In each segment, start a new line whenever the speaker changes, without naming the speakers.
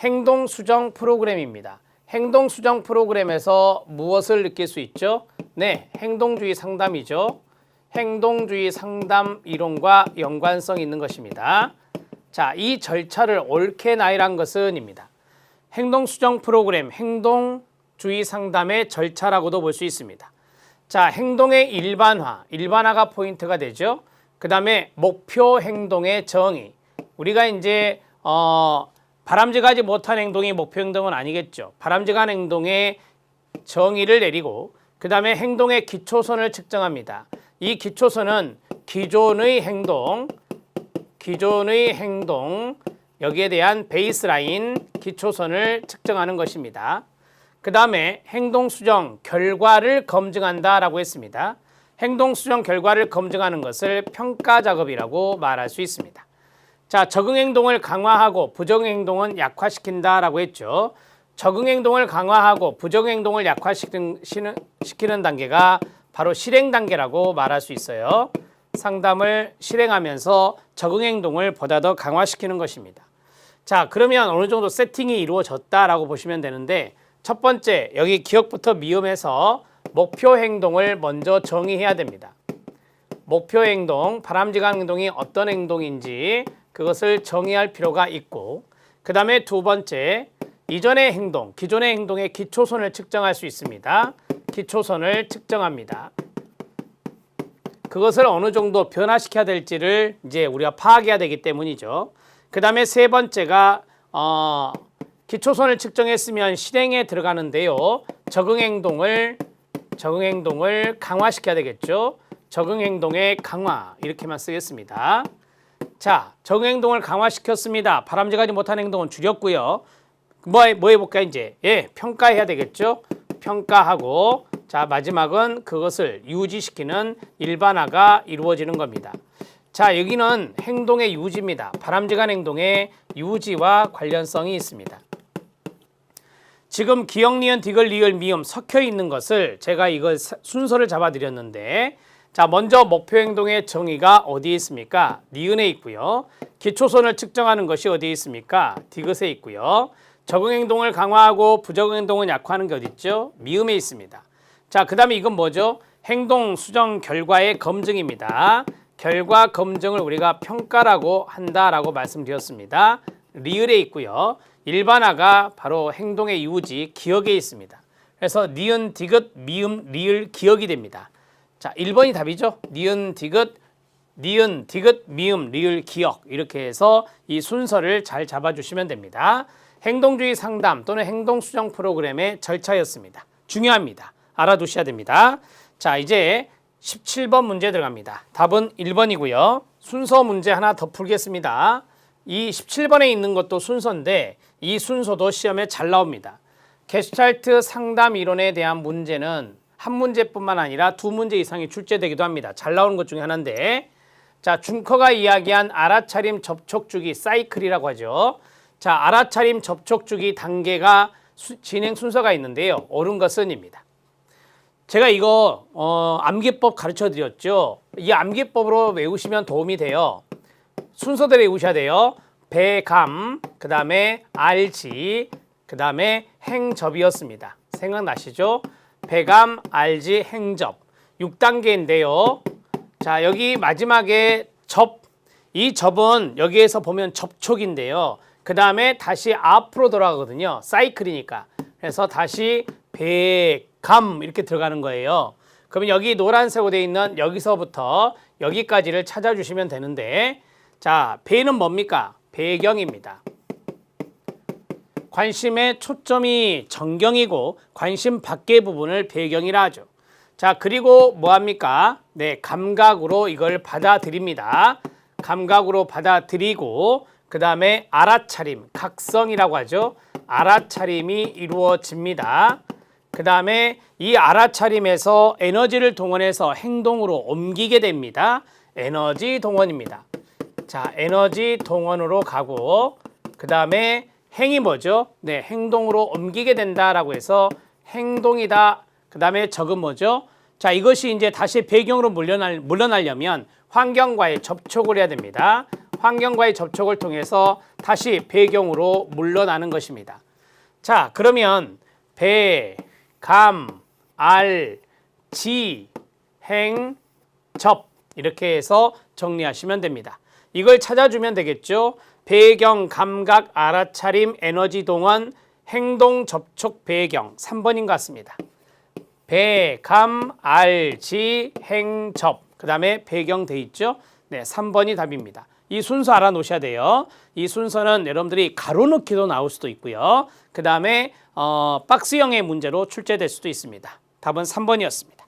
행동 수정 프로그램입니다. 행동 수정 프로그램에서 무엇을 느낄 수 있죠? 네, 행동주의 상담이죠. 행동주의 상담 이론과 연관성 있는 것입니다. 자, 이 절차를 옳게 나열한 것은입니다. 행동 수정 프로그램, 행동주의 상담의 절차라고도 볼 수 있습니다. 자, 행동의 일반화가 포인트가 되죠. 그 다음에 목표 행동의 정의. 우리가 이제 바람직하지 못한 행동이 목표 행동은 아니겠죠. 바람직한 행동의 정의를 내리고 그 다음에 행동의 기초선을 측정합니다. 이 기초선은 기존의 행동 여기에 대한 베이스라인 기초선을 측정하는 것입니다. 그 다음에 행동 수정 결과를 검증한다라고 했습니다. 행동 수정 결과를 검증하는 것을 평가 작업이라고 말할 수 있습니다. 자, 적응 행동을 강화하고 부적응 행동은 약화시킨다라고 했죠. 적응 행동을 강화하고 부적응 행동을 약화시키는 단계가 바로 실행 단계라고 말할 수 있어요. 상담을 실행하면서 적응 행동을 보다 더 강화시키는 것입니다. 자, 그러면 어느 정도 세팅이 이루어졌다라고 보시면 되는데 첫 번째, 여기 기억부터 미음해서 목표 행동을 먼저 정의해야 됩니다. 목표 행동, 바람직한 행동이 어떤 행동인지 그것을 정의할 필요가 있고 그 다음에 두 번째, 이전의 행동, 기존의 행동의 기초선을 측정할 수 있습니다. 기초선을 측정합니다. 그것을 어느 정도 변화시켜야 될지를 이제 우리가 파악해야 되기 때문이죠. 그 다음에 세 번째가 기초선을 측정했으면 실행에 들어가는데요. 적응 행동을 강화시켜야 되겠죠. 적응 행동의 강화 이렇게만 쓰겠습니다. 자, 적응 행동을 강화시켰습니다. 바람직하지 못한 행동은 줄였고요. 뭐 해볼까요 이제? 예, 평가해야 되겠죠. 평가하고 자, 마지막은 그것을 유지시키는 일반화가 이루어지는 겁니다. 자, 여기는 행동의 유지입니다. 바람직한 행동의 유지와 관련성이 있습니다. 지금 기역, 니은, 디귿, 리을, 미음 섞여 있는 것을 제가 이거 순서를 잡아드렸는데 자, 먼저 목표 행동의 정의가 어디에 있습니까? 니은에 있고요. 기초선을 측정하는 것이 어디에 있습니까? 디귿에 있고요. 적응 행동을 강화하고 부적응 행동을 약화하는 게 어디 있죠? 미음에 있습니다. 자, 그 다음에 이건 뭐죠? 행동 수정 결과의 검증입니다. 결과 검증을 우리가 평가라고 한다라고 말씀드렸습니다. 리을에 있고요. 일반화가 바로 행동의 유지, 기억에 있습니다. 그래서 니은, 디귿, 미음, 리을, 기억이 됩니다. 자, 1번이 답이죠. 니은, 디귿, 미음, 리을, 기억 이렇게 해서 이 순서를 잘 잡아주시면 됩니다. 행동주의 상담 또는 행동 수정 프로그램의 절차였습니다. 중요합니다. 알아두셔야 됩니다. 자, 이제 17번 문제 들어갑니다. 답은 1번이고요. 순서 문제 하나 더 풀겠습니다. 이 17번에 있는 것도 순서인데 이 순서도 시험에 잘 나옵니다. 게슈탈트 상담 이론에 대한 문제는 한 문제뿐만 아니라 두 문제 이상이 출제되기도 합니다. 잘 나오는 것 중에 하나인데 자, 준커가 이야기한 알아차림 접촉주기 사이클이라고 하죠. 자, 알아차림 접촉주기 단계가 진행 순서가 있는데요. 옳은 것은입니다. 제가 이거 암기법 가르쳐 드렸죠. 이 암기법으로 외우시면 도움이 돼요. 순서대로 외우셔야 돼요. 배감, 그 다음에 알지, 그 다음에 행접이었습니다. 생각나시죠? 배감, 알지, 행접 6단계인데요. 자, 여기 마지막에 이 접은 여기에서 보면 접촉인데요. 그 다음에 다시 앞으로 돌아가거든요. 사이클이니까. 그래서 다시 배감 이렇게 들어가는 거예요. 그러면 여기 노란색으로 되어 있는 여기서부터 여기까지를 찾아주시면 되는데 자, 배는 뭡니까? 배경입니다. 관심의 초점이 정경이고 관심 밖의 부분을 배경이라 하죠. 자, 그리고 뭐합니까? 네, 감각으로 이걸 받아들입니다. 감각으로 받아들이고 그 다음에 알아차림, 각성이라고 하죠. 알아차림이 이루어집니다. 그 다음에 이 알아차림에서 에너지를 동원해서 행동으로 옮기게 됩니다. 에너지 동원입니다. 자, 에너지 동원으로 가고 그 다음에 행이 뭐죠? 네, 행동으로 옮기게 된다라고 해서 행동이다. 그 다음에 적은 뭐죠? 자, 이것이 이제 다시 배경으로 물러나려면 환경과의 접촉을 해야 됩니다. 환경과의 접촉을 통해서 다시 배경으로 물러나는 것입니다. 자, 그러면 배, 감, 알, 지, 행, 접 이렇게 해서 정리하시면 됩니다. 이걸 찾아주면 되겠죠. 배경, 감각, 알아차림, 에너지 동원, 행동, 접촉, 배경 3번인 것 같습니다. 배, 감, 알, 지, 행, 접 그 다음에 배경 돼 있죠. 네, 3번이 답입니다. 이 순서 알아놓으셔야 돼요. 이 순서는 여러분들이 가로넣기도 나올 수도 있고요. 그 다음에 박스형의 문제로 출제될 수도 있습니다. 답은 3번이었습니다.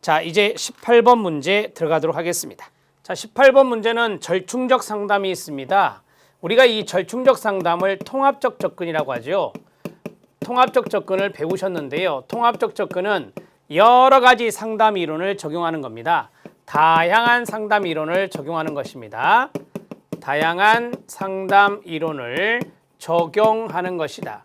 자, 이제 18번 문제 들어가도록 하겠습니다. 자, 18번 문제는 절충적 상담이 있습니다. 우리가 이 절충적 상담을 통합적 접근이라고 하죠. 통합적 접근을 배우셨는데요. 통합적 접근은 여러 가지 상담 이론을 적용하는 겁니다. 다양한 상담 이론을 적용하는 것입니다. 다양한 상담 이론을 적용하는 것이다.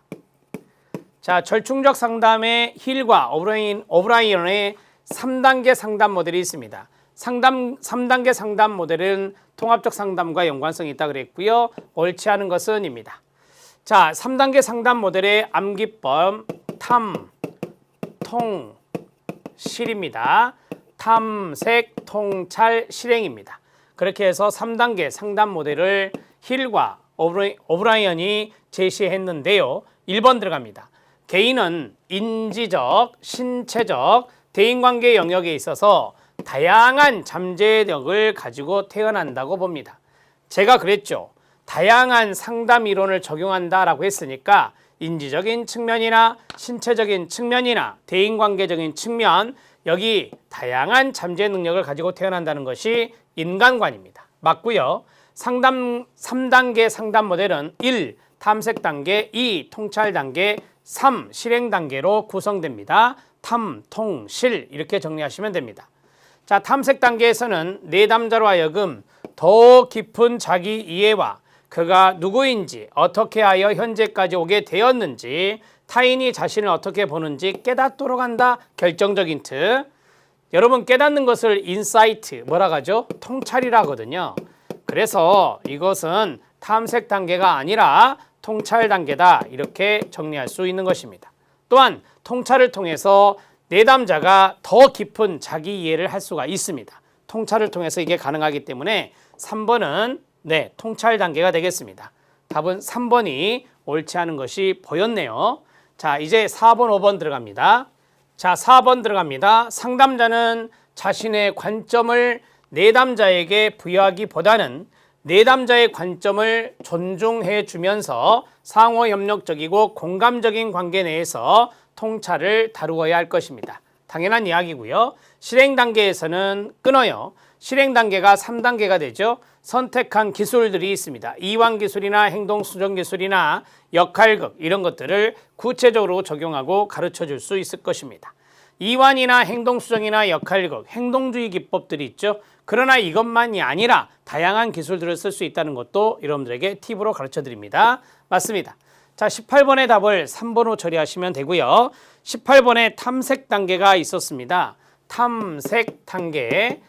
자, 절충적 상담의 힐과 오브라이언의 3단계 상담 모델이 있습니다. 3단계 상담 모델은 통합적 상담과 연관성이 있다 그랬고요. 옳지 않은 것은 입니다. 자, 3단계 상담 모델의 암기법 탐, 통, 실입니다. 탐색, 통찰, 실행입니다. 그렇게 해서 3단계 상담 모델을 힐과 오브라이언이 제시했는데요. 1번 들어갑니다. 개인은 인지적, 신체적, 대인관계 영역에 있어서 다양한 잠재력을 가지고 태어난다고 봅니다. 제가 그랬죠. 다양한 상담 이론을 적용한다라고 했으니까 인지적인 측면이나 신체적인 측면이나 대인관계적인 측면 여기 다양한 잠재 능력을 가지고 태어난다는 것이 인간관입니다. 맞고요. 3단계 상담 모델은 1. 탐색 단계, 2. 통찰 단계, 3. 실행 단계로 구성됩니다. 탐, 통, 실 이렇게 정리하시면 됩니다. 자, 탐색 단계에서는 내담자로 하여금 더 깊은 자기 이해와 그가 누구인지 어떻게 하여 현재까지 오게 되었는지 타인이 자신을 어떻게 보는지 깨닫도록 한다. 결정적 힌트. 여러분 깨닫는 것을 인사이트 뭐라고 하죠? 통찰이라 하거든요. 그래서 이것은 탐색 단계가 아니라 통찰 단계다. 이렇게 정리할 수 있는 것입니다. 또한 통찰을 통해서 내담자가 더 깊은 자기 이해를 할 수가 있습니다. 통찰을 통해서 이게 가능하기 때문에 3번은 네, 통찰 단계가 되겠습니다. 답은 3번이 옳지 않은 것이 보였네요. 자, 이제 4번, 5번 들어갑니다. 자, 4번 들어갑니다. 상담자는 자신의 관점을 내담자에게 부여하기보다는 내담자의 관점을 존중해 주면서 상호협력적이고 공감적인 관계 내에서 통찰을 다루어야 할 것입니다. 당연한 이야기고요. 실행 단계에서는 끊어요. 실행 단계가 3단계가 되죠. 선택한 기술들이 있습니다. 이완 기술이나 행동 수정 기술이나 역할극 이런 것들을 구체적으로 적용하고 가르쳐 줄 수 있을 것입니다. 이완이나 행동 수정이나 역할극, 행동주의 기법들이 있죠. 그러나 이것만이 아니라 다양한 기술들을 쓸 수 있다는 것도 여러분들에게 팁으로 가르쳐 드립니다. 맞습니다. 자, 18번의 답을 3번으로 처리하시면 되고요. 18번에 탐색 단계가 있었습니다. 탐색 단계.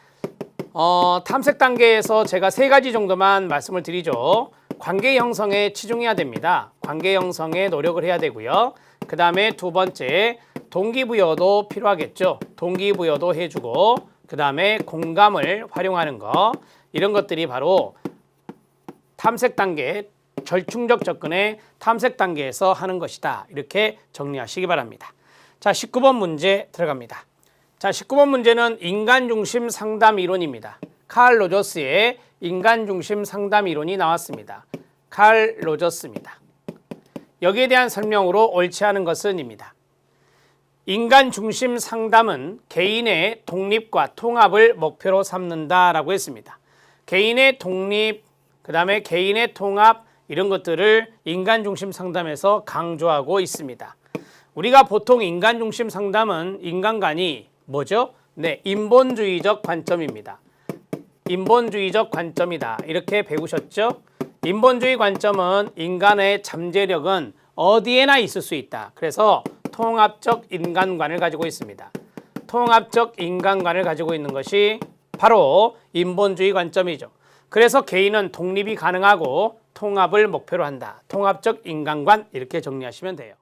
탐색 단계에서 제가 3가지 정도만 말씀을 드리죠. 관계 형성에 치중해야 됩니다. 관계 형성에 노력을 해야 되고요. 그 다음에 2번째 동기부여도 필요하겠죠. 동기부여도 해주고 그 다음에 공감을 활용하는 거 이런 것들이 바로 탐색 단계, 절충적 접근의 탐색 단계에서 하는 것이다. 이렇게 정리하시기 바랍니다. 자, 19번 문제 들어갑니다. 자, 19번 문제는 인간중심 상담 이론입니다. 칼 로저스의 인간중심 상담 이론이 나왔습니다. 칼 로저스입니다. 여기에 대한 설명으로 옳지 않은 것은입니다. 인간중심 상담은 개인의 독립과 통합을 목표로 삼는다라고 했습니다. 개인의 독립, 그 다음에 개인의 통합 이런 것들을 인간중심 상담에서 강조하고 있습니다. 우리가 보통 인간중심 상담은 인간관이 뭐죠? 네, 인본주의적 관점입니다. 인본주의적 관점이다. 이렇게 배우셨죠? 인본주의 관점은 인간의 잠재력은 어디에나 있을 수 있다. 그래서 통합적 인간관을 가지고 있습니다. 통합적 인간관을 가지고 있는 것이 바로 인본주의 관점이죠. 그래서 개인은 독립이 가능하고 통합을 목표로 한다. 통합적 인간관 이렇게 정리하시면 돼요.